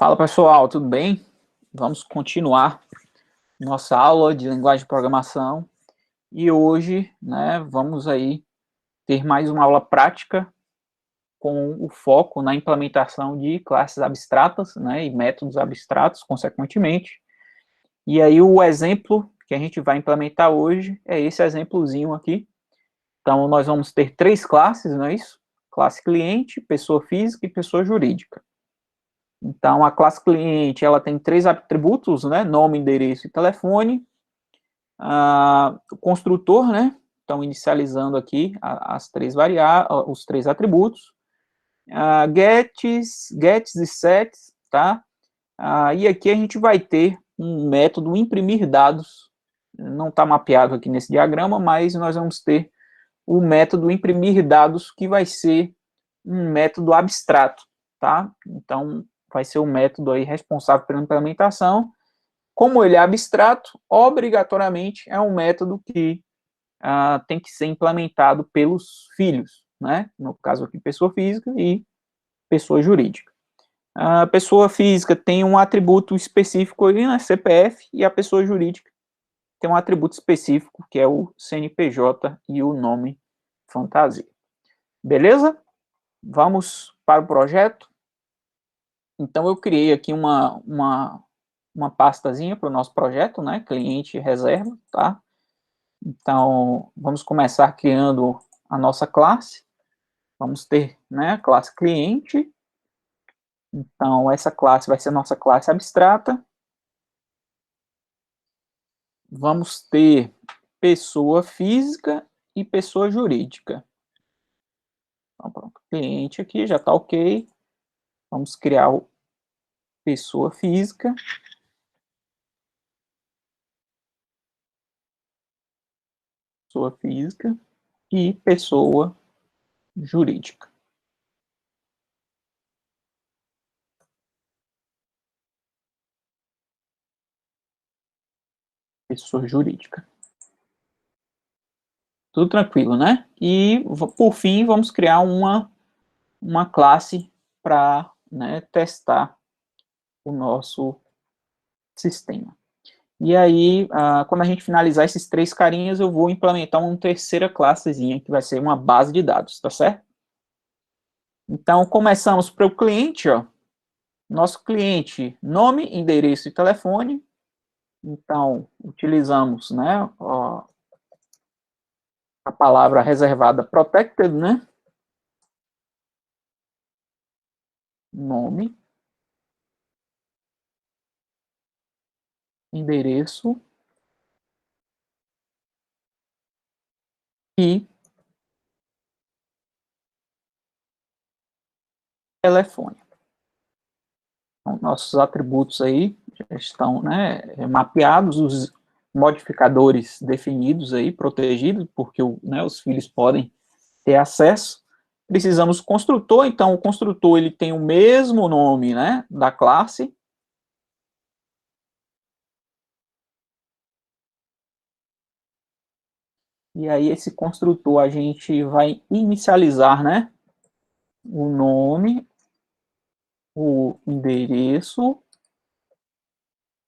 Fala pessoal, tudo bem? Vamos continuar nossa aula de linguagem de programação e hoje, vamos aí ter mais uma aula prática com o foco na implementação de classes abstratas, e métodos abstratos, consequentemente. E aí o exemplo que a gente vai implementar hoje é esse exemplozinho aqui. Então nós vamos ter três classes, não é isso? Classe cliente, pessoa física e pessoa jurídica. Então, a classe cliente, ela tem três atributos, nome, endereço e telefone. O construtor, então, inicializando aqui as três variáveis, os três atributos. Gets e sets, tá? E aqui a gente vai ter um método imprimir dados. Não está mapeado aqui nesse diagrama, mas nós vamos ter o método imprimir dados, que vai ser um método abstrato, tá? Então, vai ser o método aí responsável pela implementação. Como ele é abstrato, obrigatoriamente é um método que tem que ser implementado pelos filhos, No caso aqui, pessoa física e pessoa jurídica. A pessoa física tem um atributo específico aí, CPF, e a pessoa jurídica tem um atributo específico, que é o CNPJ e o nome fantasia. Beleza? Vamos para o projeto. Então, eu criei aqui uma pastazinha para o nosso projeto, cliente reserva, tá? Então, vamos começar criando a nossa classe. Vamos ter, a classe cliente. Então, essa classe vai ser a nossa classe abstrata. Vamos ter pessoa física e pessoa jurídica. Então, pronto, cliente aqui já está ok. Vamos criar o pessoa física. Pessoa física e pessoa jurídica. Pessoa jurídica. Tudo tranquilo, né? E, por fim, vamos criar uma classe para testar o nosso sistema. E aí, quando a gente finalizar esses três carinhas, eu vou implementar uma terceira classezinha, que vai ser uma base de dados, tá certo? Então, começamos para o cliente, ó. Nosso cliente, nome, endereço e telefone. Então, utilizamos, a palavra reservada protected, Nome, endereço e telefone. Então, nossos atributos aí já estão, mapeados, os modificadores definidos aí, protegidos, porque os filhos podem ter acesso. Precisamos do construtor, então o construtor ele tem o mesmo nome, da classe. E aí esse construtor a gente vai inicializar, o nome, o endereço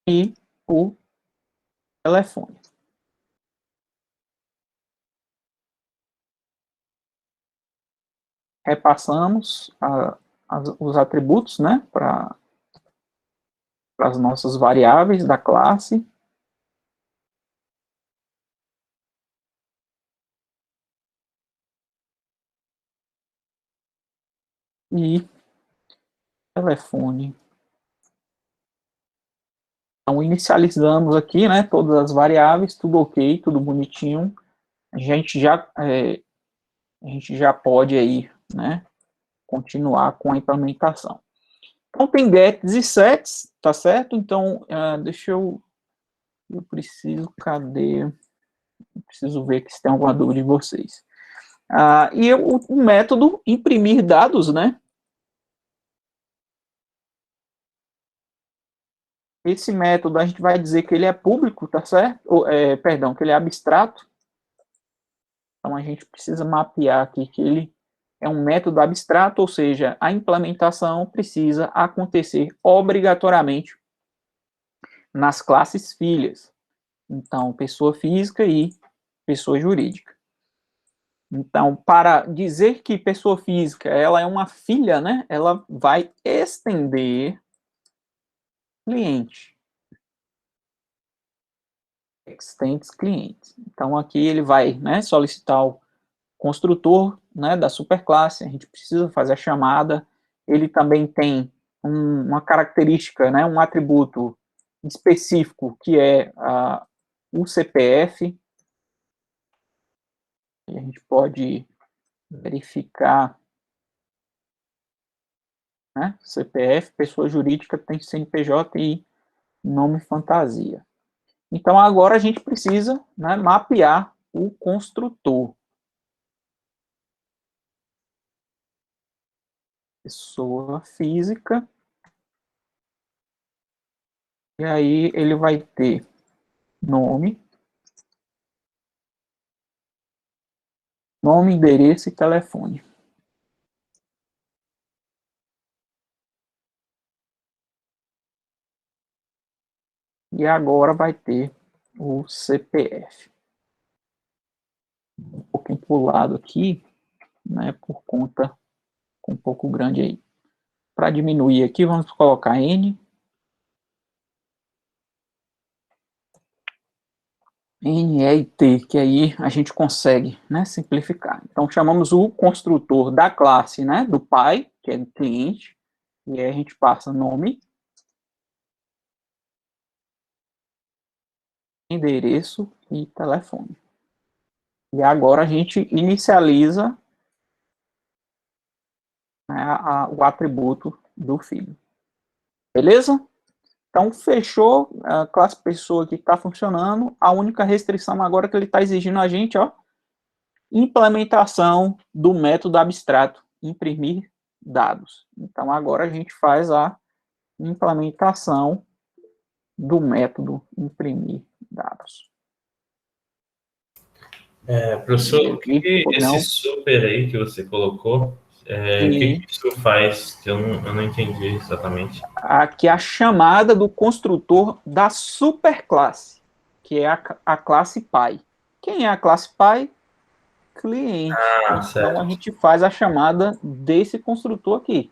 e o telefone. Repassamos os atributos, para as nossas variáveis da classe. E telefone. Então, inicializamos aqui, todas as variáveis, tudo ok, tudo bonitinho. A gente já pode aí, continuar com a implementação. Então, tem gets e sets, tá certo? Então, deixa eu preciso, cadê? Eu preciso ver aqui se tem alguma dúvida de vocês. E o método imprimir dados, Esse método a gente vai dizer que ele é público, tá certo? Perdão, que ele é abstrato. Então, a gente precisa mapear aqui que ele é um método abstrato, ou seja, a implementação precisa acontecer obrigatoriamente nas classes filhas. Então, pessoa física e pessoa jurídica. Então, para dizer que pessoa física ela é uma filha, né, ela vai estender cliente. Extends cliente. Então, aqui ele vai, né, solicitar o construtor, né, da superclasse, a gente precisa fazer a chamada, ele também tem uma característica, né, um atributo específico, que é o CPF, e a gente pode verificar, né, CPF, pessoa jurídica tem CNPJ e nome fantasia. Então, agora a gente precisa, né, mapear o construtor. Pessoa física. E aí ele vai ter nome, endereço e telefone. E agora vai ter o CPF. Um pouquinho para o lado aqui, né, por conta um pouco grande aí. Para diminuir aqui, vamos colocar N. N, E e T, que aí a gente consegue, né, simplificar. Então, chamamos o construtor da classe, né, do pai, que é o cliente, e aí a gente passa nome, endereço e telefone. E agora a gente inicializa, né, o atributo do filho. Beleza? Então, fechou a classe pessoa que está funcionando. A única restrição agora que ele está exigindo a gente, ó, implementação do método abstrato, imprimir dados. Então, agora a gente faz a implementação do método imprimir dados. Professor, o que esse super aí que você colocou, o que isso faz? Que eu não entendi exatamente. Aqui a chamada do construtor da superclasse, que é a classe pai. Quem é a classe pai? Cliente. Então a gente faz a chamada desse construtor aqui.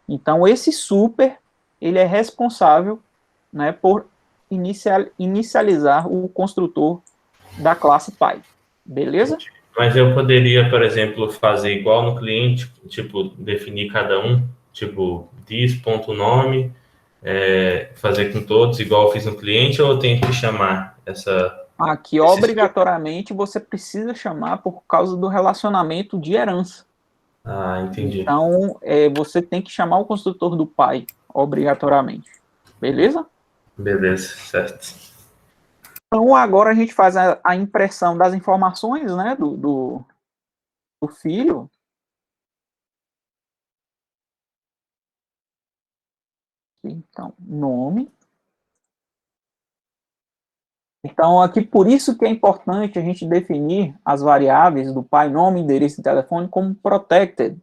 Então esse super, ele é responsável, né, por inicializar o construtor da classe pai. Beleza? Mas eu poderia, por exemplo, fazer igual no cliente, tipo, definir cada um, tipo, dis.nome, fazer com todos, igual eu fiz no cliente, ou eu tenho que chamar essa... Aqui, obrigatoriamente, você precisa chamar por causa do relacionamento de herança. Ah, entendi. Então, você tem que chamar o construtor do pai, obrigatoriamente. Beleza? Beleza, certo. Então, agora a gente faz a impressão das informações, né, do filho. Então, nome. Então, aqui, por isso que é importante a gente definir as variáveis do pai, nome, endereço e telefone como protected,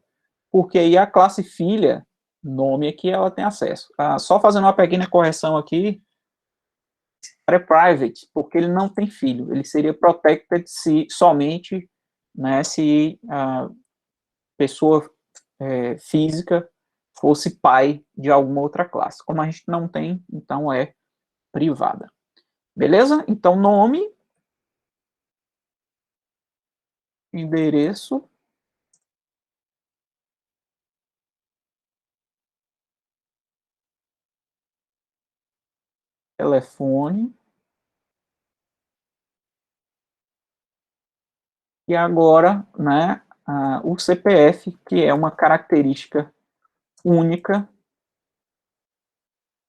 porque aí a classe filha, nome aqui, ela tem acesso. Só fazendo uma pequena correção aqui, é private, porque ele não tem filho, ele seria protected se somente, né, se a pessoa física fosse pai de alguma outra classe. Como a gente não tem, então é privada. Beleza? Então, nome, endereço, telefone, e agora, né, o CPF, que é uma característica única,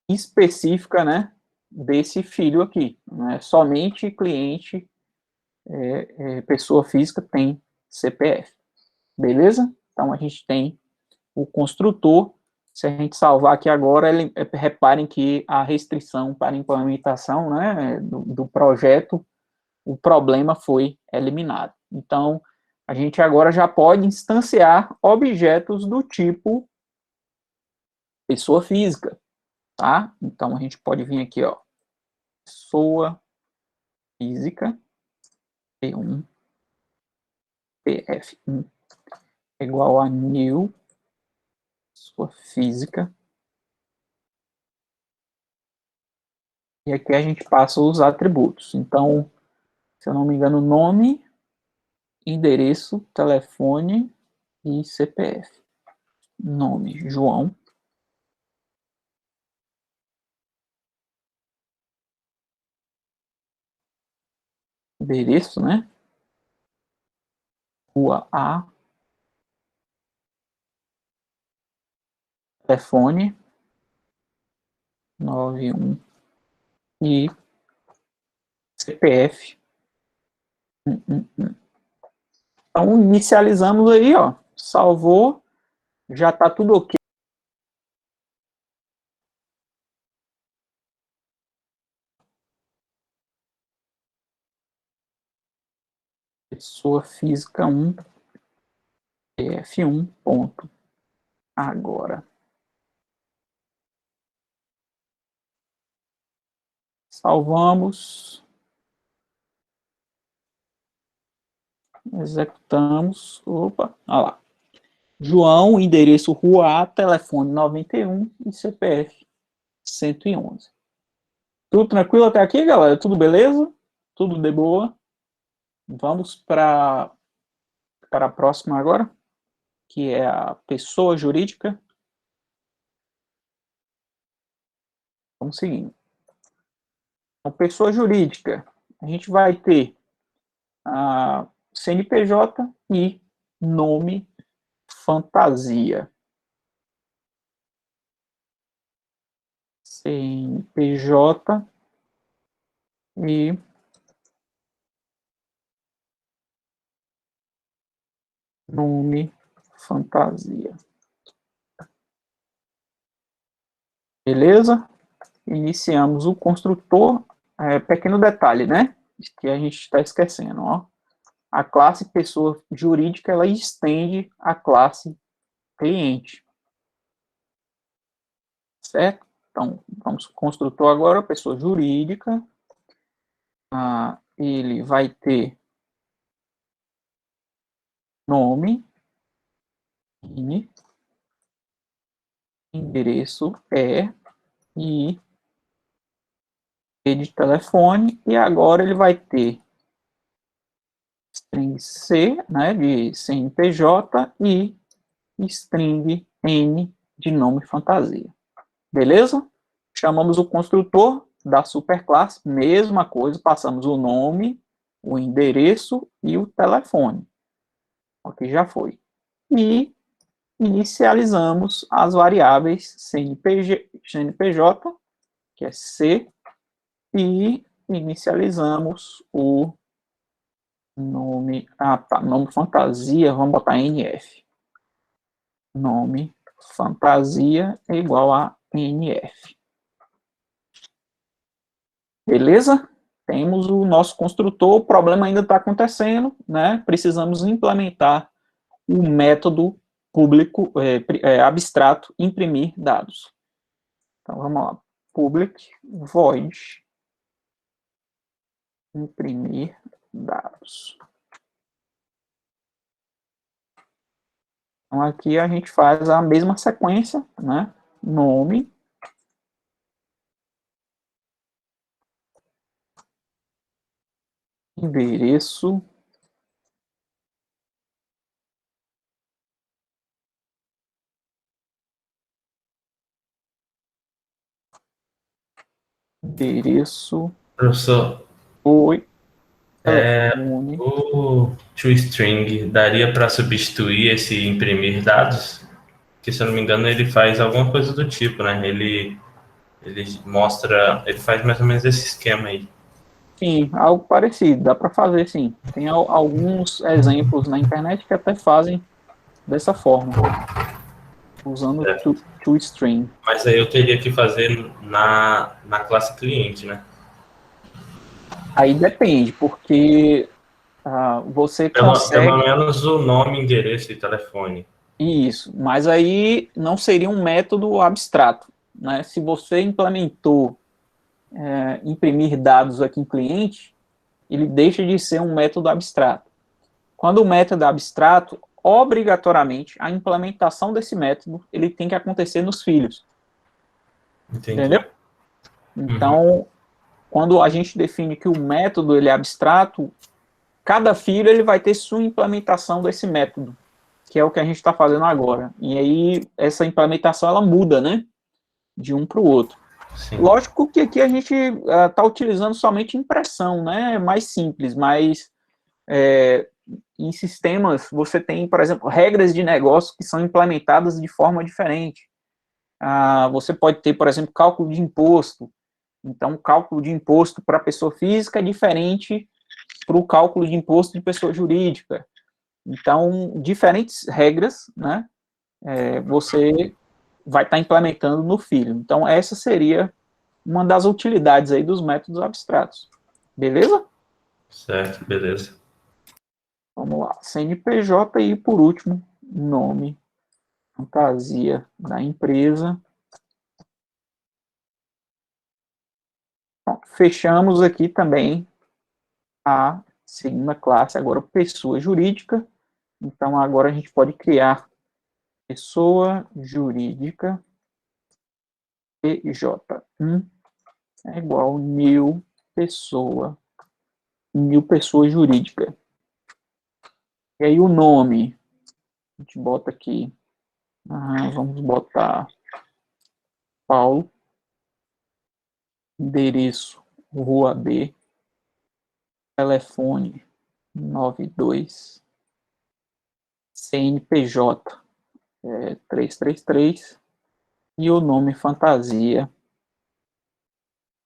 específica, né, desse filho aqui. Né? Somente cliente, pessoa física, tem CPF. Beleza? Então, a gente tem o construtor. Se a gente salvar aqui agora, reparem que a restrição para implementação, né, do projeto, o problema foi eliminado. Então, a gente agora já pode instanciar objetos do tipo pessoa física, tá? Então, a gente pode vir aqui, ó, pessoa física, P1, PF1, igual a new, pessoa física. E aqui a gente passa os atributos. Então, se eu não me engano, nome, endereço, telefone e CPF. Nome, João. Endereço, né? Rua A. Telefone. 91. E CPF. Então, inicializamos aí, ó. Salvou. Já está tudo ok. Pessoa física 1, PF1, ponto. Agora. Salvamos. Executamos. Opa, olha lá. João, endereço Rua A, telefone 91 e CPF 111. Tudo tranquilo até aqui, galera? Tudo beleza? Tudo de boa? Vamos para a próxima agora, que é a pessoa jurídica. Vamos seguindo. Então, pessoa jurídica, a gente vai ter a CNPJ e nome fantasia. CNPJ e nome fantasia. Beleza? Iniciamos o construtor. Pequeno detalhe, né? Que a gente está esquecendo, ó. A classe pessoa jurídica, ela estende a classe cliente. Certo? Então, vamos construtor agora, pessoa jurídica. Ele vai ter nome, endereço e de telefone, e agora ele vai ter string C, né, de CNPJ e string N de nome fantasia. Beleza? Chamamos o construtor da superclasse, mesma coisa, passamos o nome, o endereço e o telefone. Ok, já foi. E inicializamos as variáveis CNPJ, que é C, e inicializamos o nome, nome fantasia, vamos botar NF. Nome fantasia é igual a NF. Beleza? Temos o nosso construtor, o problema ainda está acontecendo, né? Precisamos implementar o método público, abstrato, imprimir dados. Então, vamos lá. Public void imprimir dados. Então, aqui a gente faz a mesma sequência, né? Nome, endereço, Professor, oi, o toString daria para substituir esse imprimir dados? Que, se eu não me engano, ele faz alguma coisa do tipo, né? Ele mostra, ele faz mais ou menos esse esquema aí. Sim, algo parecido, dá para fazer, sim. Tem alguns exemplos na internet que até fazem dessa forma, usando toString. Mas aí eu teria que fazer na classe cliente, né? Aí depende, porque você Pelo consegue... menos o nome, endereço e telefone. Isso, mas aí não seria um método abstrato, né? Se você implementou imprimir dados aqui em cliente, ele deixa de ser um método abstrato. Quando o método é abstrato, obrigatoriamente, a implementação desse método, ele tem que acontecer nos filhos. Entendeu? Entendi. Uhum. Então, quando a gente define que o método ele é abstrato, cada filho ele vai ter sua implementação desse método, que é o que a gente está fazendo agora. E aí, essa implementação, ela muda, né? De um para o outro. Sim. Lógico que aqui a gente está utilizando somente impressão, né? É mais simples, mas em sistemas você tem, por exemplo, regras de negócio que são implementadas de forma diferente. Você pode ter, por exemplo, cálculo de imposto. Então, o cálculo de imposto para pessoa física é diferente para o cálculo de imposto de pessoa jurídica. Então, diferentes regras, né? Você vai estar implementando no filho. Então, essa seria uma das utilidades aí dos métodos abstratos. Beleza? Certo, beleza. Vamos lá. CNPJ e, por último, nome, fantasia da empresa. Bom, fechamos aqui também a segunda classe, agora pessoa jurídica. Então, agora a gente pode criar pessoa jurídica PJ1 é igual new pessoa jurídica. E aí o nome, a gente bota aqui, vamos botar Paulo, endereço Rua B, telefone 92, CNPJ 333 e o nome fantasia,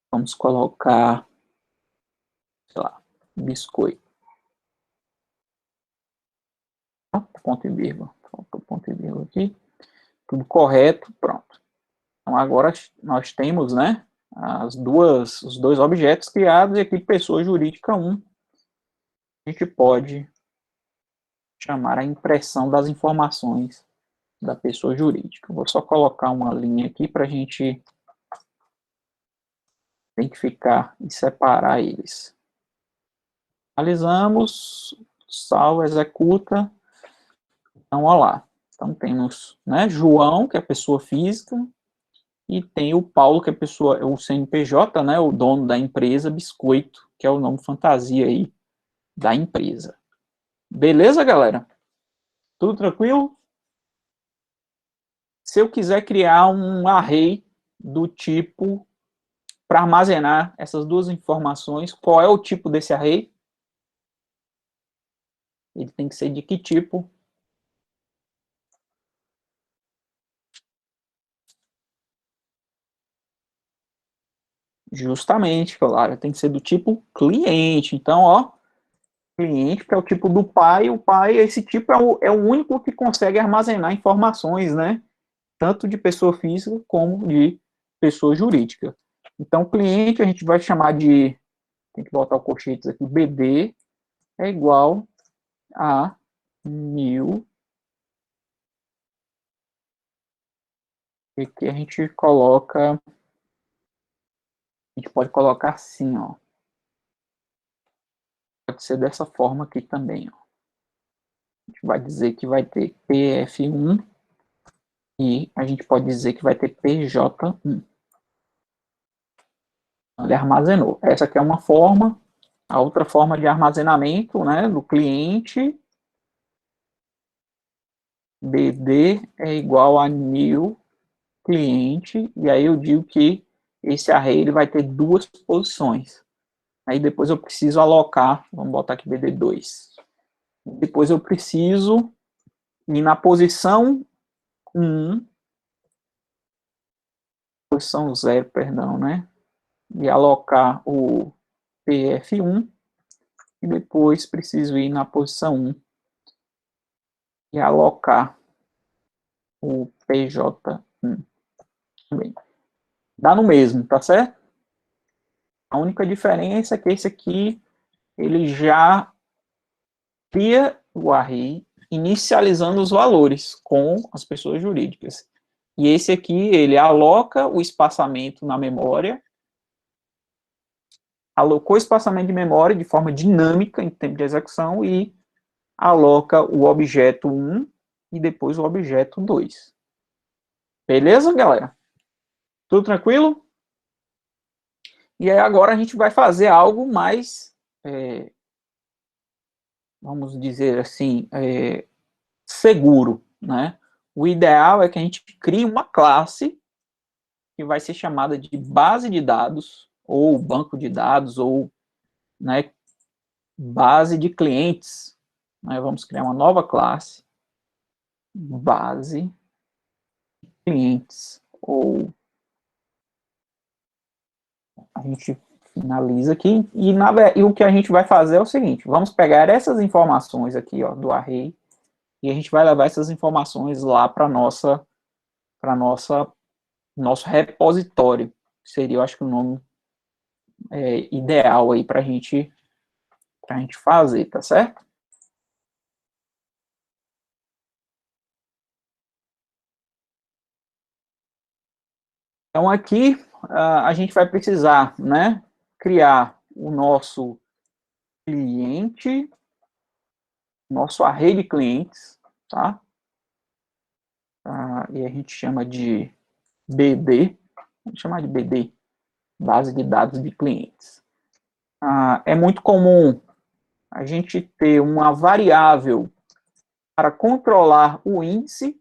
vamos colocar, sei lá, biscoito. Ponto e vírgula, faltou ponto e vírgula aqui, tudo correto, pronto. Então agora nós temos, né, os dois objetos criados e aqui pessoa jurídica 1, a gente pode chamar a impressão das informações da pessoa jurídica. Vou só colocar uma linha aqui para a gente identificar e separar eles. Analisamos, salva, executa. Então, olha lá. Então, temos, né, João, que é a pessoa física, e tem o Paulo, que é a pessoa, o CNPJ, né, o dono da empresa, Biscoito, que é o nome fantasia aí da empresa. Beleza, galera? Tudo tranquilo? Se eu quiser criar um array do tipo para armazenar essas duas informações, qual é o tipo desse array? Ele tem que ser de que tipo? Justamente, claro, tem que ser do tipo cliente. Então, ó, cliente, que é o tipo do pai, o pai, esse tipo é o único que consegue armazenar informações, né? Tanto de pessoa física como de pessoa jurídica. Então, cliente a gente vai chamar de, tem que botar o colchetes aqui, BD é igual a 1000, e aqui a gente coloca, a gente pode colocar assim, ó. Pode ser dessa forma aqui também, ó. A gente vai dizer que vai ter PF1 e a gente pode dizer que vai ter PJ1. Ele armazenou. Essa aqui é uma forma. A outra forma de armazenamento, né, do cliente, BD é igual a new cliente, e aí eu digo que esse array ele vai ter duas posições. Aí depois eu preciso alocar, vamos botar aqui BD2. Depois eu preciso ir na posição 1, posição 0, perdão, né? E alocar o PF1, e depois preciso ir na posição 1 e alocar o PJ1 também. Dá no mesmo, tá certo? A única diferença é que esse aqui, ele já cria o array inicializando os valores com as pessoas jurídicas. E esse aqui, ele aloca o espaçamento na memória, alocou o espaçamento de memória de forma dinâmica em tempo de execução e aloca o objeto 1 e depois o objeto 2. Beleza, galera? Tudo tranquilo? E aí agora a gente vai fazer algo mais, vamos dizer assim, seguro, né? O ideal é que a gente crie uma classe que vai ser chamada de base de dados, ou banco de dados, ou, né, base de clientes. Né? Vamos criar uma nova classe, base de clientes, ou a gente finaliza aqui, e o que a gente vai fazer é o seguinte, vamos pegar essas informações aqui, ó, do array, e a gente vai levar essas informações lá para nosso repositório, que seria, eu acho que o nome ideal aí para a gente fazer, tá certo? Então, aqui, a gente vai precisar, né, criar o nosso cliente, nosso array de clientes, tá? E a gente chama de BD, vamos chamar de BD, base de dados de clientes. É muito comum a gente ter uma variável para controlar o índice,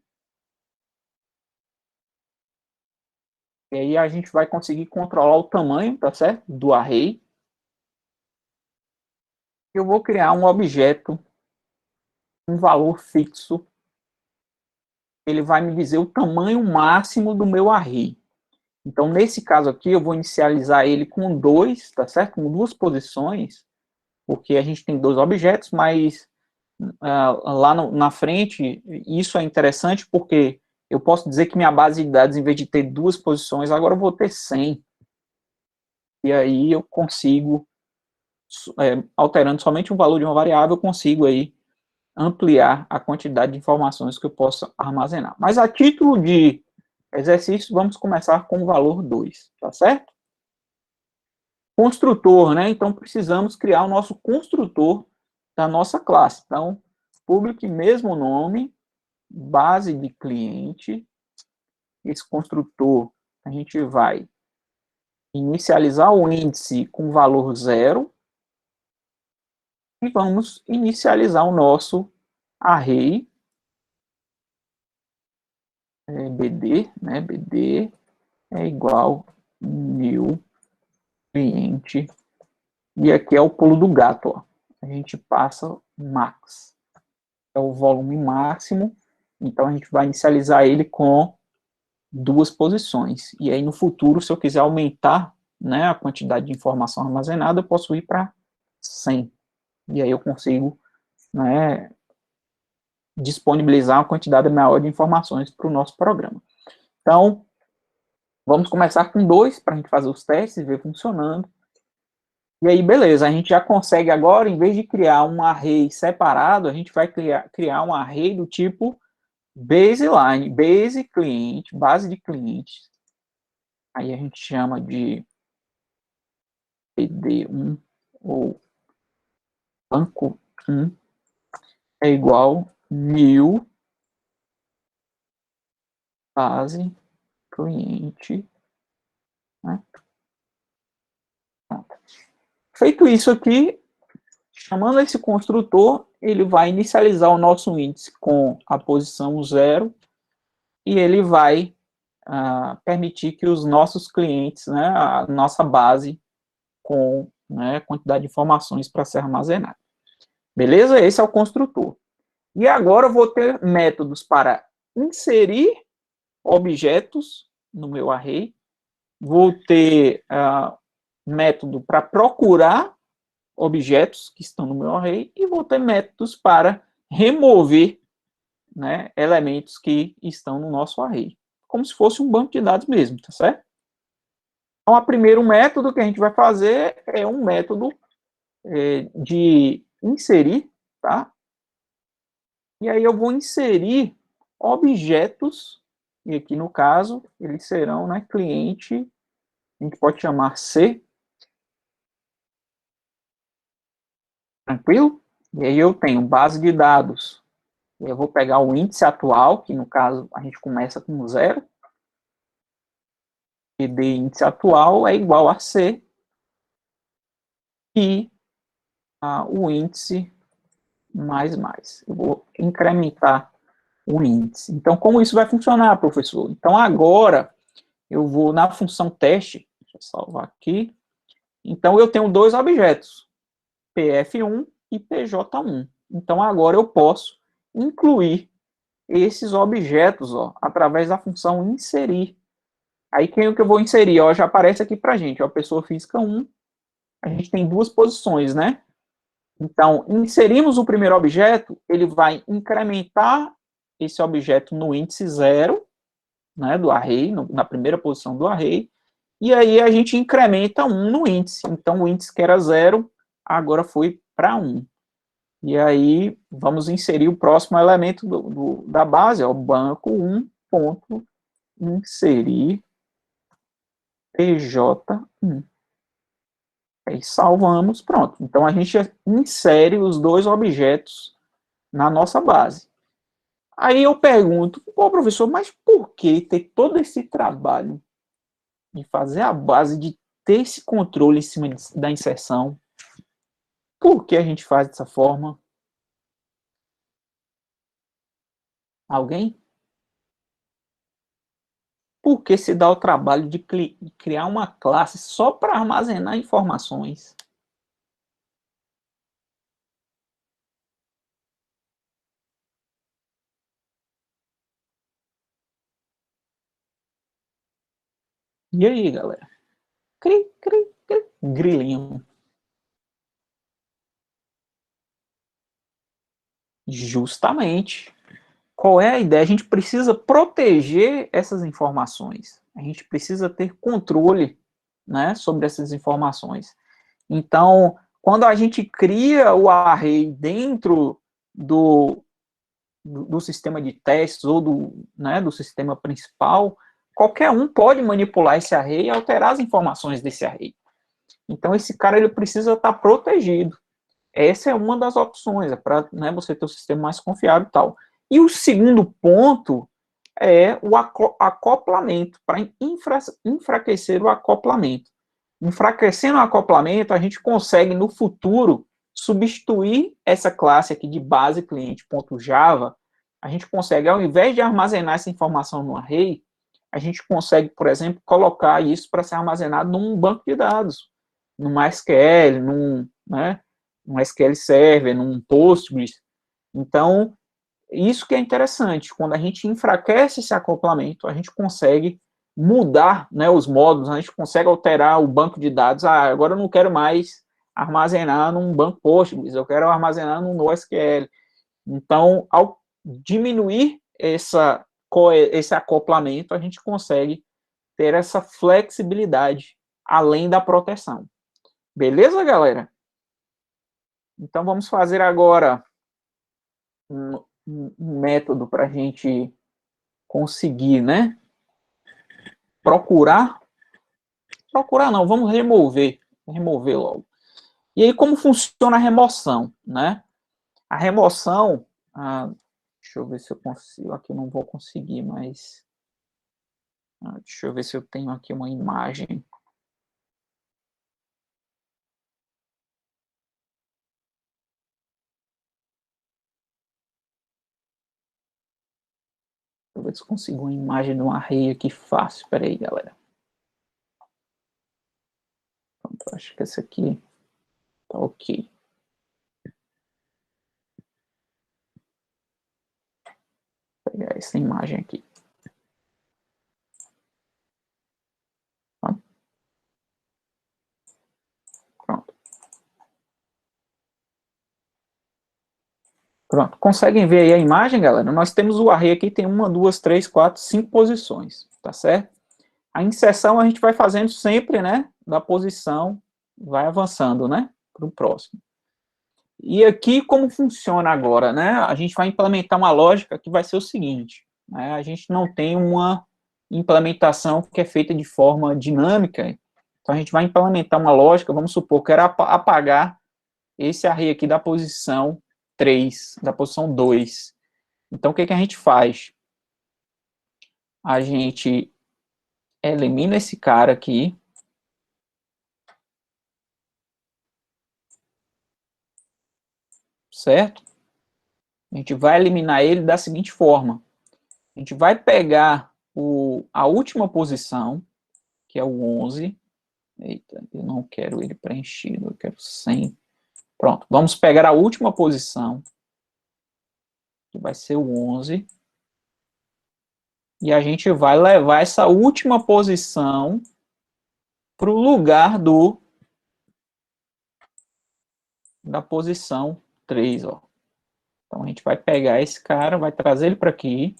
e aí a gente vai conseguir controlar o tamanho, tá certo? Do array. Eu vou criar um objeto, um valor fixo, ele vai me dizer o tamanho máximo do meu array. Então, nesse caso aqui, eu vou inicializar ele com 2, tá certo? Com 2 posições, porque a gente tem 2 objetos, mas lá na frente, isso é interessante porque eu posso dizer que minha base de dados, em vez de ter 2 posições, agora eu vou ter 100. E aí eu consigo, alterando somente o valor de uma variável, eu consigo aí ampliar a quantidade de informações que eu posso armazenar. Mas a título de exercício, vamos começar com o valor 2, tá certo? Construtor, né? Então, precisamos criar o nosso construtor da nossa classe. Então, public, mesmo nome, base de cliente. Esse construtor, a gente vai inicializar o índice com valor 0 e vamos inicializar o nosso array, BD, né? BD é igual new cliente, e aqui é o pulo do gato, ó. A gente passa max, é o volume máximo, então a gente vai inicializar ele com 2 posições, e aí no futuro, se eu quiser aumentar, né, a quantidade de informação armazenada, eu posso ir para 100, e aí eu consigo, né, disponibilizar uma quantidade maior de informações para o nosso programa. Então, vamos começar com 2, para a gente fazer os testes e ver funcionando. E aí, beleza, a gente já consegue agora, em vez de criar um array separado, a gente vai criar um array do tipo baseline, base cliente, base de clientes. Aí a gente chama de PD1 ou banco 1 é igual new base cliente. Né? Feito isso aqui, chamando esse construtor, ele vai inicializar o nosso índice com a posição 0 e ele vai permitir que os nossos clientes, né, a nossa base com, né, quantidade de informações para ser armazenada. Beleza? Esse é o construtor. E agora eu vou ter métodos para inserir objetos no meu array, vou ter método para procurar objetos que estão no meu array e vou ter métodos para remover, né, elementos que estão no nosso array, como se fosse um banco de dados mesmo, tá certo? Então, o primeiro método que a gente vai fazer é um método de inserir, tá? E aí eu vou inserir objetos, e aqui no caso, eles serão, né, cliente, a gente pode chamar C, tranquilo? E aí eu tenho base de dados, eu vou pegar o índice atual, que no caso a gente começa com 0, e de índice atual é igual a C, e o índice mais. Eu vou incrementar o índice. Então, como isso vai funcionar, professor? Então, agora, eu vou na função teste, deixa eu salvar aqui. Então, eu tenho dois objetos, PF1 e PJ1. Então, agora eu posso incluir esses objetos, ó, através da função inserir. Aí, quem é que eu vou inserir? Ó, já aparece aqui para a gente, ó, pessoa física 1. A gente tem duas posições, né? Então, inserimos o primeiro objeto, ele vai incrementar esse objeto no índice 0, né, do array, na primeira posição do array, e aí a gente incrementa 1 no índice. Então, o índice que era 0, agora foi para 1. E aí, vamos inserir o próximo elemento da base, ó, banco 1 ponto inserir PJ1. Aí salvamos, pronto. Então, a gente insere os dois objetos na nossa base. Aí eu pergunto, pô, professor, mas por que ter todo esse trabalho de fazer a base, de ter esse controle em cima da inserção? Por que a gente faz dessa forma? Alguém? Por que se dá o trabalho de criar uma classe só para armazenar informações? E aí, galera? Cri, cri, cri. Grilinho. Justamente. Qual é a ideia? A gente precisa proteger essas informações. A gente precisa ter controle, né, sobre essas informações. Então, quando a gente cria o array dentro do sistema de testes ou do sistema principal, qualquer um pode manipular esse array e alterar as informações desse array. Então, esse cara ele precisa estar protegido. Essa é uma das opções, é para, né, você ter um sistema mais confiável e tal. E o segundo ponto é o acoplamento, para enfraquecer o acoplamento. Enfraquecendo o acoplamento, a gente consegue, no futuro, substituir essa classe aqui de base cliente.java. A gente consegue, ao invés de armazenar essa informação no array, a gente consegue, por exemplo, colocar isso para ser armazenado num banco de dados, num MySQL, num SQL Server, num Postgres. Então, isso que é interessante, quando a gente enfraquece esse acoplamento, a gente consegue mudar, né, os módulos, a gente consegue alterar o banco de dados. Agora eu não quero mais armazenar num banco Postgres, eu quero armazenar num NoSQL. Então, ao diminuir esse acoplamento, a gente consegue ter essa flexibilidade além da proteção. Beleza, galera? Então, vamos fazer agora um método para a gente conseguir, né? Procurar não, vamos remover logo. E aí, como funciona a remoção, né? A remoção, deixa eu ver se eu consigo, aqui eu não vou conseguir, mas deixa eu ver se eu tenho aqui uma imagem. Deixa eu ver se eu consigo uma imagem de um array aqui fácil. Espera aí, galera. Pronto, acho que esse aqui tá ok. Vou pegar essa imagem aqui. Pronto. Pronto. Conseguem ver aí a imagem, galera? Nós temos o array aqui, tem 1, 2, 3, 4, 5 posições, tá certo? A inserção a gente vai fazendo sempre, né, da posição, vai avançando, né, para o próximo. E aqui, como funciona agora, né? A gente vai implementar uma lógica que vai ser o seguinte, né? A gente não tem uma implementação que é feita de forma dinâmica, então a gente vai implementar uma lógica, vamos supor, que era apagar esse array aqui da posição 3, da posição 2. Então, o que a gente faz? A gente elimina esse cara aqui, certo? A gente vai eliminar ele da seguinte forma. A gente vai pegar a última posição, que é o 11. Eita, eu não quero ele preenchido, eu quero 100. Pronto, vamos pegar a última posição, que vai ser o 11. E a gente vai levar essa última posição para o lugar da posição 3, ó. Então, a gente vai pegar esse cara, vai trazer ele para aqui,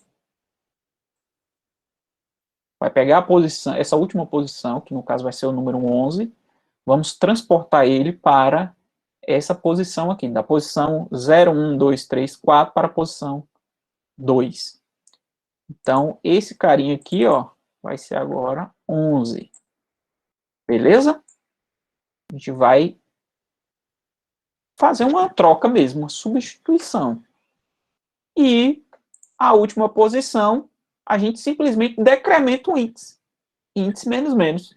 vai pegar a posição, essa última posição, que no caso vai ser o número 11, vamos transportar ele para essa posição aqui, da posição 0, 1, 2, 3, 4 para a posição 2. Então, esse carinha aqui, ó, vai ser agora 11. Beleza? A gente vai fazer uma troca mesmo, uma substituição. E a última posição, a gente simplesmente decrementa o índice. Índice menos menos.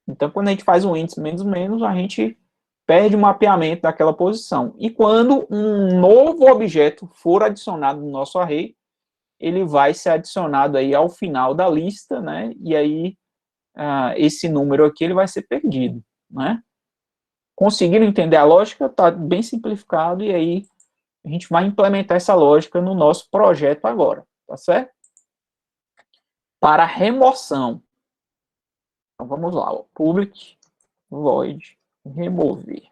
Então, quando a gente faz um índice menos menos, a gente perde o mapeamento daquela posição. E quando um novo objeto for adicionado no nosso array, ele vai ser adicionado aí ao final da lista, né? E aí, esse número aqui, ele vai ser perdido, né? Conseguiram entender a lógica? Está bem simplificado, e aí a gente vai implementar essa lógica no nosso projeto agora, tá certo? Para remoção. Então, vamos lá, ó. Public void remover.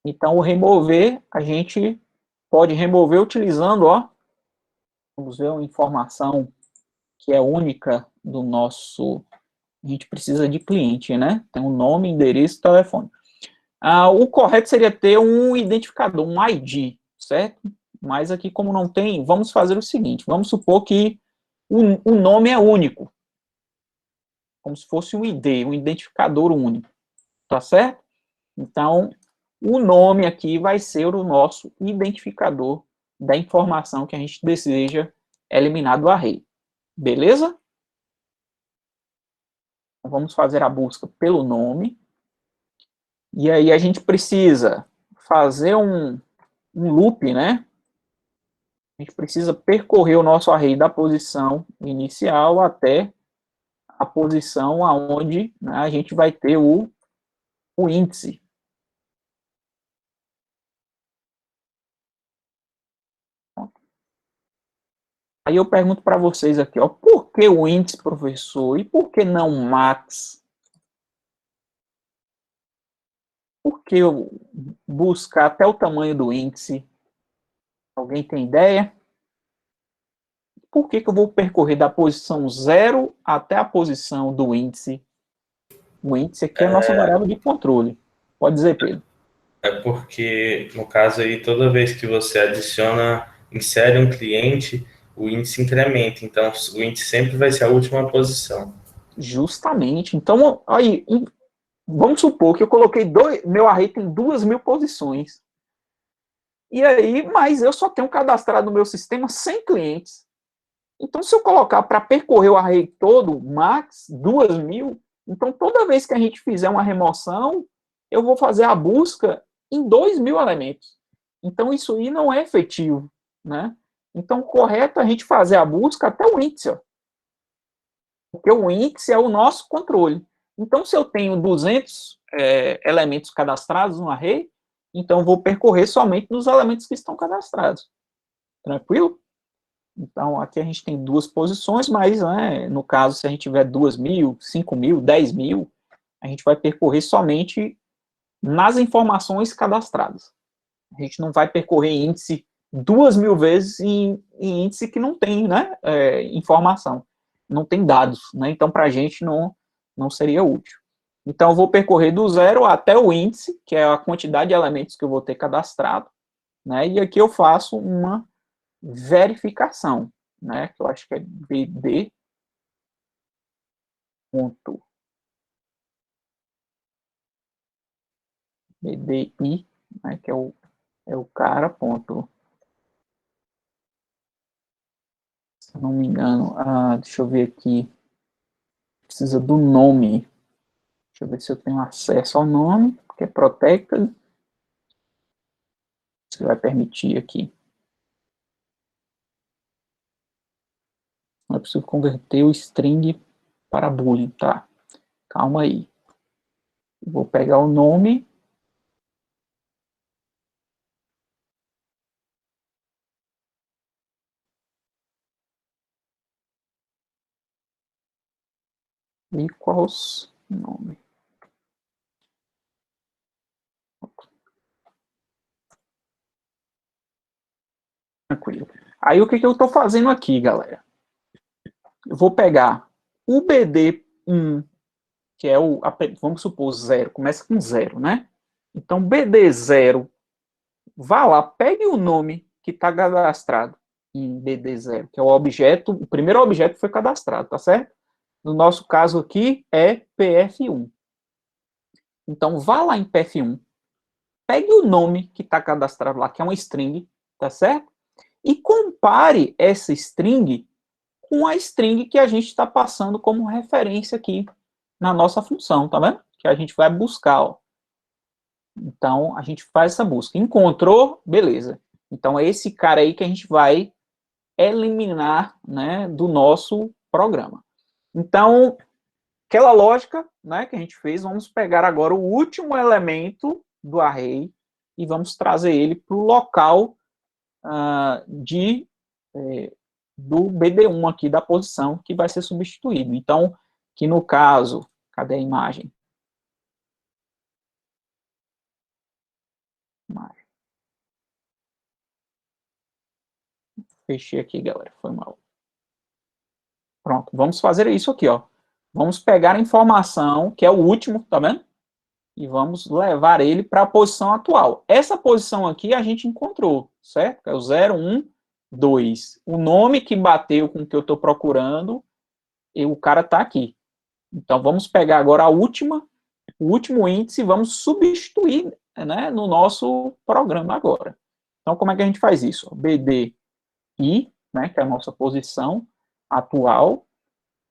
Então, o remover, a gente pode remover utilizando, ó, vamos ver uma informação que é única do nosso, a gente precisa de cliente, né? Tem um nome, endereço, telefone. O correto seria ter um identificador, um ID, certo? Mas aqui, como não tem, vamos fazer o seguinte, vamos supor que o nome é único, como se fosse um ID, um identificador único, tá certo? Então, o nome aqui vai ser o nosso identificador da informação que a gente deseja eliminar do array. Beleza? Então, vamos fazer a busca pelo nome. E aí a gente precisa fazer um loop, né? A gente precisa percorrer o nosso array da posição inicial até a posição aonde, né, a gente vai ter o índice. Aí eu pergunto para vocês aqui, ó, por que o índice, professor? E por que não max? Por que eu buscar até o tamanho do índice? Alguém tem ideia? Por que eu vou percorrer da posição 0 até a posição do índice? O índice aqui é a nossa variável de controle. Pode dizer, Pedro. É porque, no caso aí, toda vez que você insere um cliente, o índice incrementa. Então, o índice sempre vai ser a última posição. Justamente. Então, aí, vamos supor que eu coloquei meu array tem 2.000 posições. E aí, mas eu só tenho cadastrado no meu sistema 100 clientes. Então, se eu colocar para percorrer o array todo, max, 2.000, então toda vez que a gente fizer uma remoção, eu vou fazer a busca em 2.000 elementos. Então, isso aí não é efetivo, né? Então, correto é a gente fazer a busca até o índice, ó. Porque o índice é o nosso controle. Então, se eu tenho 200 elementos cadastrados no array, então eu vou percorrer somente nos elementos que estão cadastrados. Tranquilo? Então, aqui a gente tem duas posições, mas, né, no caso, se a gente tiver 2.000, 5.000, 10.000, a gente vai percorrer somente nas informações cadastradas. A gente não vai percorrer índice 2.000 vezes em índice que não tem, né, informação, não tem dados, né, então para a gente não seria útil. Então, eu vou percorrer do zero até o índice, que é a quantidade de elementos que eu vou ter cadastrado, né? E aqui eu faço uma verificação, né? Que eu acho que é BD ponto BDI, né? Que é o cara ponto, se não me engano, deixa eu ver aqui, precisa do nome. Deixa eu ver se eu tenho acesso ao nome, que é protected. Você vai permitir aqui. Eu preciso converter o string para boolean, tá? Calma aí. Vou pegar o nome. Equals nome. Tranquilo. Aí o que eu estou fazendo aqui, galera? Eu vou pegar o BD1, que é o, vamos supor, 0, começa com 0, né? Então, BD0, vá lá, pegue o nome que está cadastrado em BD0, que é o objeto, o primeiro objeto que foi cadastrado, tá certo? No nosso caso aqui é PF1. Então, vá lá em PF1, pegue o nome que está cadastrado lá, que é uma string, tá certo? E compare essa string com a string que a gente está passando como referência aqui na nossa função, tá vendo? Que a gente vai buscar, ó. Então, a gente faz essa busca. Encontrou, beleza. Então, é esse cara aí que a gente vai eliminar, né, do nosso programa. Então, aquela lógica, né, que a gente fez, vamos pegar agora o último elemento do array e vamos trazer ele para o local do BD1 aqui, da posição que vai ser substituído. Então, que no caso, cadê a imagem? Fechei aqui, galera, foi mal. Pronto, vamos fazer isso aqui, ó. Vamos pegar a informação, que é o último, tá vendo? E vamos levar ele para a posição atual. Essa posição aqui a gente encontrou, certo? É o 0, 1, 2. O nome que bateu com o que eu estou procurando, e o cara está aqui. Então, vamos pegar agora a última, o último índice e vamos substituir, né, no nosso programa agora. Então, como é que a gente faz isso? BDI, né, que é a nossa posição atual,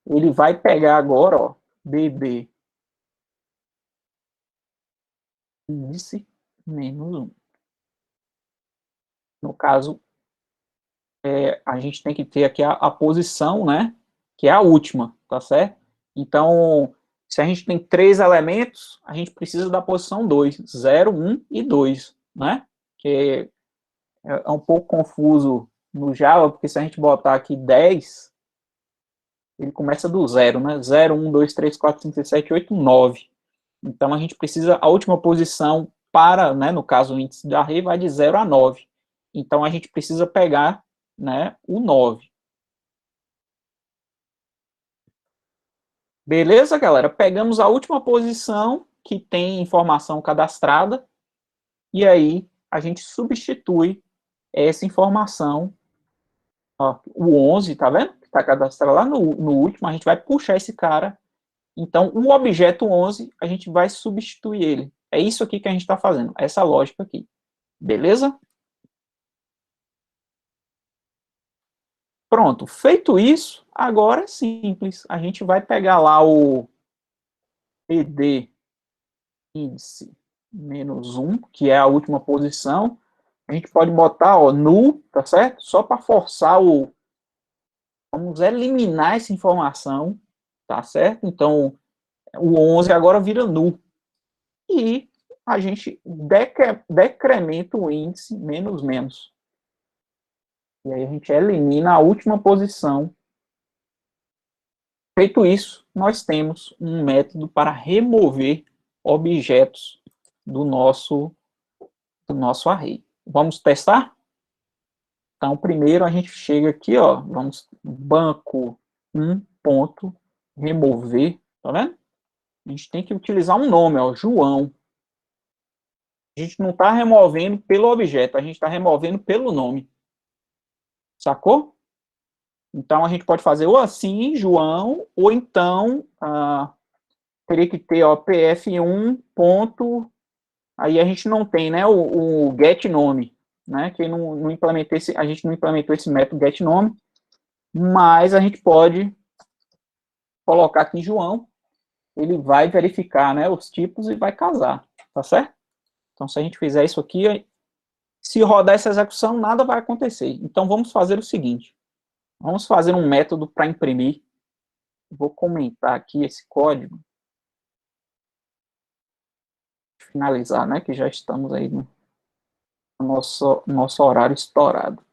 ele vai pegar agora, ó, BD índice menos 1. No caso, a gente tem que ter aqui a posição, né, que é a última, tá certo? Então, se a gente tem 3 elementos, a gente precisa da posição 2, 0, 1 e 2, né? Que é um pouco confuso no Java, porque se a gente botar aqui 10, ele começa do 0, né? 0, 1, 2, 3, 4, 5, 6, 7, 8, 9. Então, a gente precisa, a última posição para, né, no caso, o índice da array vai de 0 a 9. Então, a gente precisa pegar, né, o 9. Beleza, galera? Pegamos a última posição que tem informação cadastrada e aí a gente substitui essa informação. Ó, o 11, tá vendo? Que está cadastrado lá no último, a gente vai puxar esse cara. Então, o objeto 11, a gente vai substituir ele. É isso aqui que a gente está fazendo, essa lógica aqui. Beleza? Pronto, feito isso, agora é simples. A gente vai pegar lá o ed índice menos 1, que é a última posição. A gente pode botar, ó, null, tá certo? Só para forçar o... Vamos eliminar essa informação, tá certo? Então, o 11 agora vira null. E a gente decrementa o índice menos menos. E aí a gente elimina a última posição. Feito isso, nós temos um método para remover objetos do nosso array. Vamos testar? Então, primeiro a gente chega aqui, ó, vamos banco 1 ponto remover, tá vendo? A gente tem que utilizar um nome, ó, João. A gente não está removendo pelo objeto, a gente está removendo pelo nome. Sacou? Então, a gente pode fazer ou assim, João, ou então, teria que ter, ó, pf1 ponto, aí a gente não tem, né, o get nome, né, que não implementei a gente não implementou esse método get nome, mas a gente pode colocar aqui João, ele vai verificar, né, os tipos e vai casar, tá certo? Então, se a gente fizer isso aqui, se rodar essa execução, nada vai acontecer. Então, vamos fazer o seguinte, vamos fazer um método para imprimir. Vou comentar aqui esse código, finalizar, né, que já estamos aí no nosso horário estourado.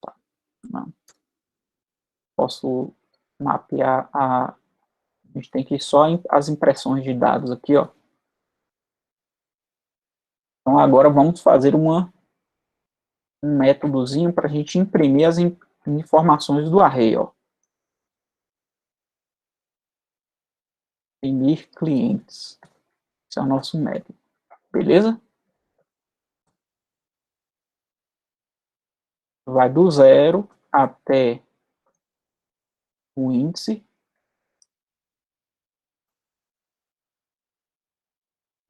Tá. Não. Posso mapear a gente tem que ir só as impressões de dados aqui, ó. Então, agora vamos fazer um métodozinho para a gente imprimir as informações do array, ó. Imprimir clientes. Esse é o nosso método. Beleza? Vai do 0 até o índice.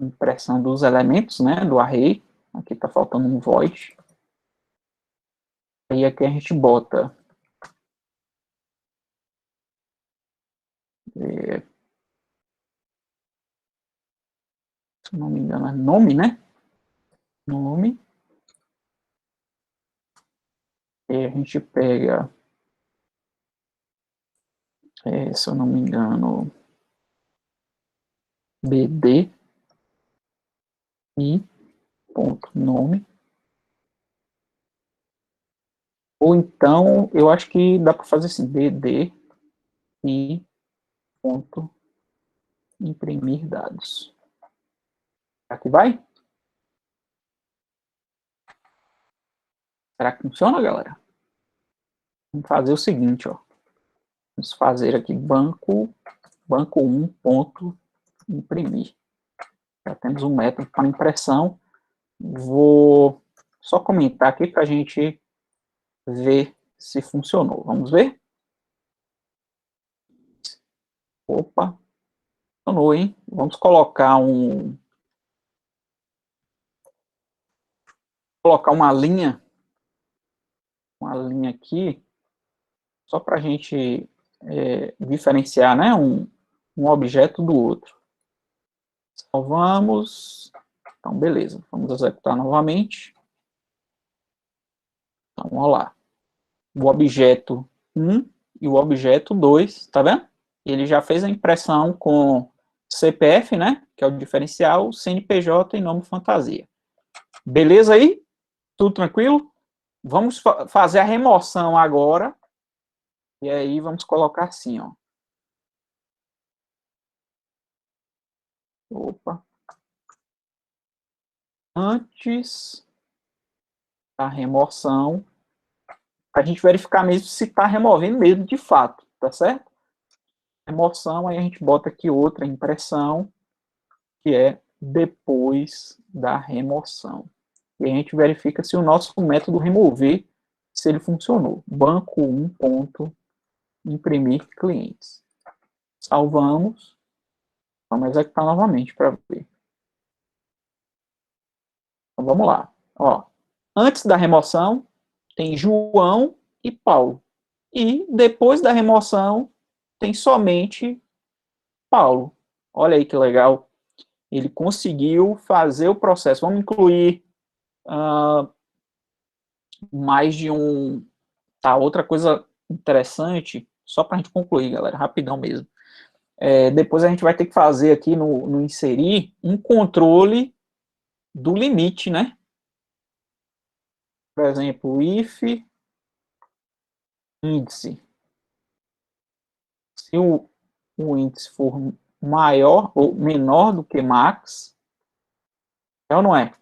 Impressão dos elementos, né, do array. Aqui está faltando um void. Aí aqui a gente bota se não me engano, é nome, né? Nome. E a gente pega, se eu não me engano, bd e ponto nome. Ou então, eu acho que dá para fazer assim, bd e ponto imprimir dados. Aqui vai? Será que funciona, galera? Vamos fazer o seguinte, ó. Vamos fazer aqui banco1 ponto imprimir. Já temos um método para impressão. Vou só comentar aqui para a gente ver se funcionou. Vamos ver? Opa, funcionou, hein? Vamos colocar uma linha aqui, só para a gente diferenciar, né, um objeto do outro. Salvamos. Então, beleza. Vamos executar novamente. Então, olha lá. O objeto 1 e o objeto 2, tá vendo? Ele já fez a impressão com CPF, né, que é o diferencial, CNPJ e nome fantasia. Beleza aí? Tudo tranquilo? Vamos fazer a remoção agora. E aí vamos colocar assim, ó. Opa. Antes da remoção, a gente verificar mesmo se está removendo mesmo de fato, tá certo? Remoção, aí a gente bota aqui outra impressão, que é depois da remoção. E a gente verifica se o nosso método remover, se ele funcionou. Banco1 ponto imprimir clientes. Salvamos. Vamos executar novamente para ver. Então, vamos lá. Ó, antes da remoção, tem João e Paulo. E depois da remoção, tem somente Paulo. Olha aí que legal. Ele conseguiu fazer o processo. Vamos incluir mais de um... Tá, outra coisa interessante, só para a gente concluir, galera, rapidão mesmo. Depois a gente vai ter que fazer aqui no inserir um controle do limite, né? Por exemplo, if índice. Se o índice for maior ou menor do que max, é ou não é?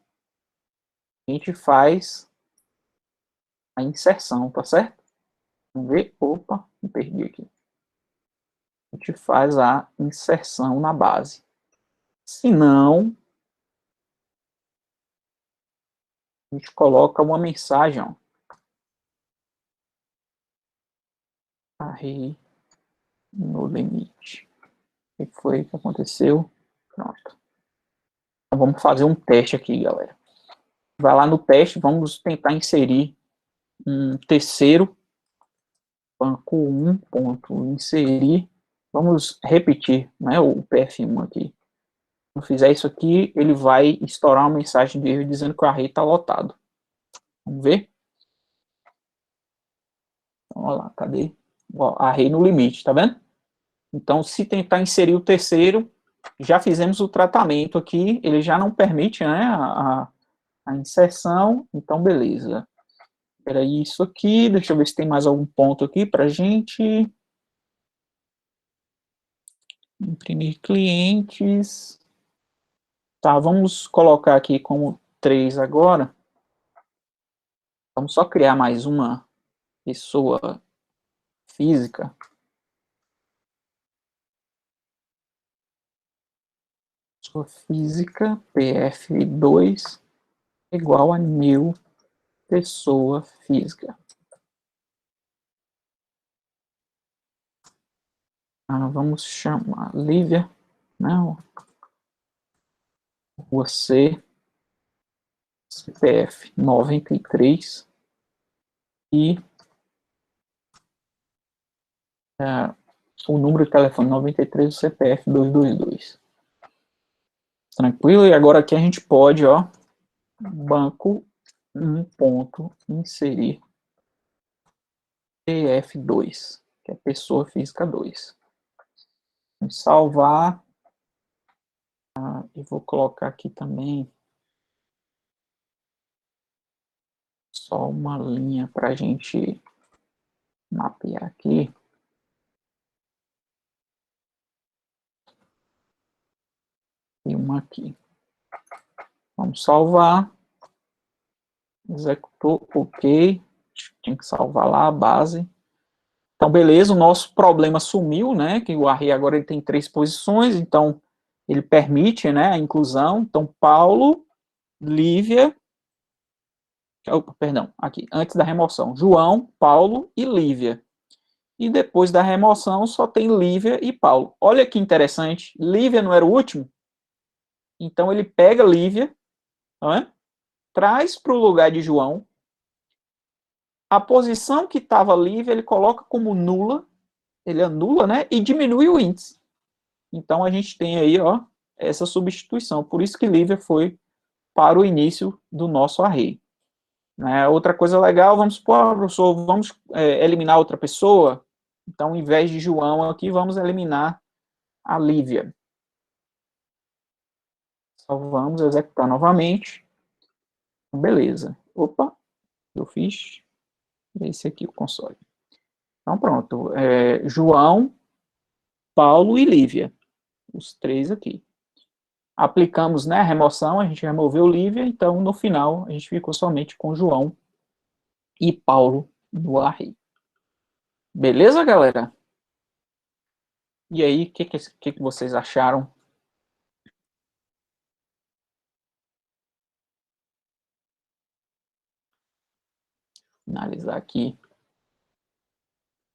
A gente faz a inserção, tá certo? Vamos ver. Opa, me perdi aqui. A gente faz a inserção na base. Se não, a gente coloca uma mensagem, ó. Array no limite. O que foi que aconteceu? Pronto. Então, vamos fazer um teste aqui, galera. Vai lá no teste, vamos tentar inserir um terceiro banco 1 ponto inserir. Vamos repetir, né, o PF1 aqui. Se eu fizer isso aqui, ele vai estourar uma mensagem de erro dizendo que o array está lotado. Vamos ver? Então, olha lá, cadê? Ó, array no limite, tá vendo? Então, se tentar inserir o terceiro, já fizemos o tratamento aqui, ele já não permite, né, a inserção, então beleza. Era isso aqui, deixa eu ver se tem mais algum ponto aqui para gente. Imprimir clientes. Tá, vamos colocar aqui como 3 agora. Vamos só criar mais uma pessoa física. Pessoa física, PF2, igual a new pessoa física. Vamos chamar Lívia. Não. Você, CPF 93 e o número de telefone 93, o CPF 222. Tranquilo? E agora aqui a gente pode, ó, banco 1 ponto inserir PF2, que é pessoa física 2. Vamos salvar. E vou colocar aqui também só uma linha para a gente mapear aqui. E uma aqui. Vamos salvar. Executou, ok. Tem que salvar lá a base. Então, beleza, o nosso problema sumiu, né? Que o array agora ele tem 3 posições, então ele permite, né, a inclusão. Então, Paulo, Lívia, perdão, aqui, antes da remoção, João, Paulo e Lívia. E depois da remoção só tem Lívia e Paulo. Olha que interessante, Lívia não era o último? Então ele pega Lívia, né, traz para o lugar de João, a posição que estava Lívia ele coloca como nula, ele anula, né, e diminui o índice. Então a gente tem aí, ó, essa substituição. Por isso que Lívia foi para o início do nosso array. Né? Outra coisa legal, vamos supor, professor, vamos eliminar outra pessoa. Então, ao invés de João aqui, vamos eliminar a Lívia. Salvamos, executar novamente. Beleza. Opa, eu fiz esse aqui, o console. Então, pronto. João, Paulo e Lívia. Os 3 aqui. Aplicamos, né, a remoção, a gente removeu Lívia, então, no final, a gente ficou somente com João e Paulo no array. Beleza, galera? E aí, o que vocês acharam? Finalizar aqui